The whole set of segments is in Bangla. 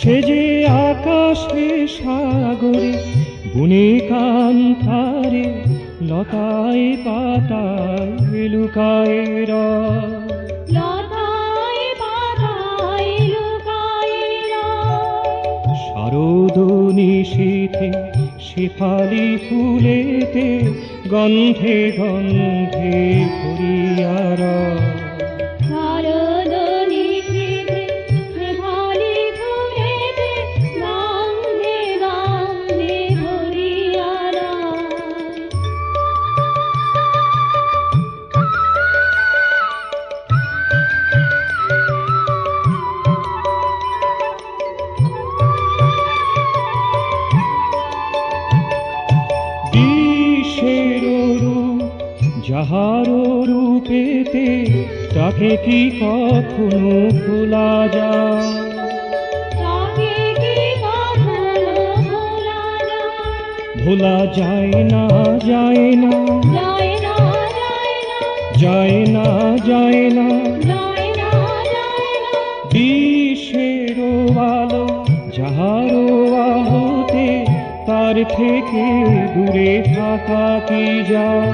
সে যে আকাশে সাগরে বনে কান্তারে লতায় পাতায় লুকায় রয়। লতায় পাতায় লুকায় রয়। শারদ নিশীথে শেফালি ফুলেতে গন্ধে গন্ধে ভরিয়া রয়। শারদ নিশীথে শেফালি ফুলেতে গন্ধে গন্ধে ভরিয়া রয়। বিশ্বের রূপ যাহার রূপেতে তাকে কি কখনো ভোলা যায়? তাকে কি কখনো ভোলা যায়? ভোলা যায় না, যায় না, যায় না, যায় না, যায় না, যায় না। যায় না, যায় না। বিশ্বের আলো যাহার আলোতে তার থেকে দূরে থাকা কি যায়?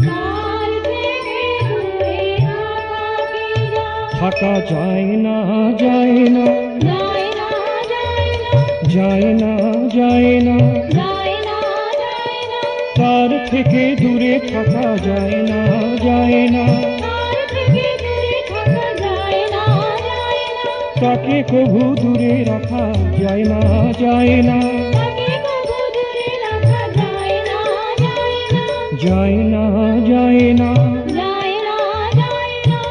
তার থেকে দূরে থাকা কি যায়? থাকা যায় না, যায় না, যায় না, যায় না, যায় না, যায় না। যায় না, যায় না। তার থেকে দূরে থাকা যায় না, যায় না। তার থেকে দূরে থাকা যায় না, যায় না। তাকে কভু দূরে রাখা যায় না, যায় না, তাকে কবু দূরে রাখা যায় না, যায় না। যায় না, যায় না। যায় না, যায় না।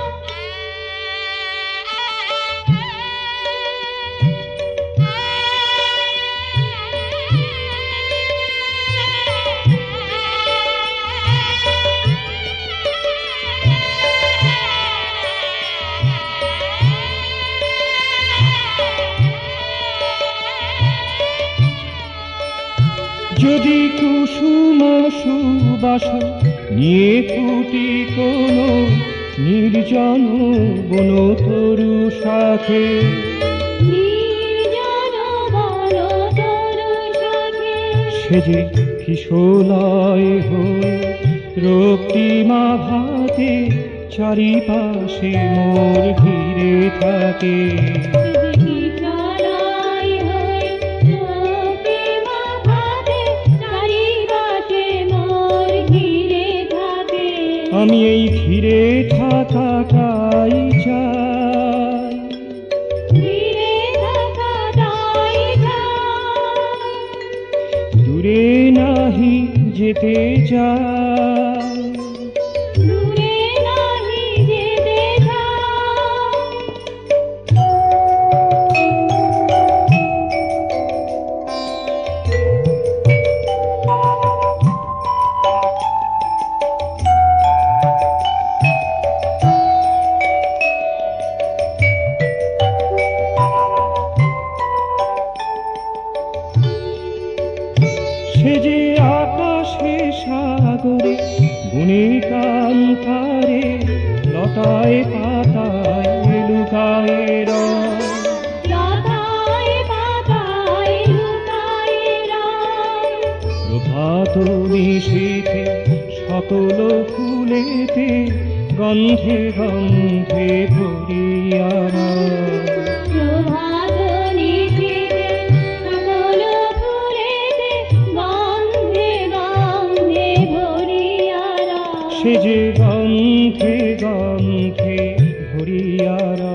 যদি কুসুম সুবাস নিয়ে ফুটি কোনো নির্জন বন তরু শাখে, নির্জন বন তরু শাখে। সে যে কিশোলয় হয়ে রক্তিমা ভাতে চারিপাশে মোর ঘিরে থাকে। কিশোরই হয়ে রোদে মাথাতে চারিপাশে মোর ঘিরে থাকে। আমি এই ঘিরে থাকাটাই চাই, ঘিরে থাকাটাই চাই। দূরে নাহি যেতে চাই। দূরে নাহি যেতে চাই। সে যে আকাশে সাগরে বনে কান্তারে লতায় পাতায় লুকায় রয়। লতায় পাতায় লুকায় রয়। প্রভাত নিশীথে সকল ফুলেতে গন্ধে গন্ধে ভরিয়া রয়। প্রভাত নিশীথে সকল ফুলেতে গন্ধে গন্ধে ভরিয়া রয়। সে যে গন্ধে গন্ধে ভরিয়া রয়।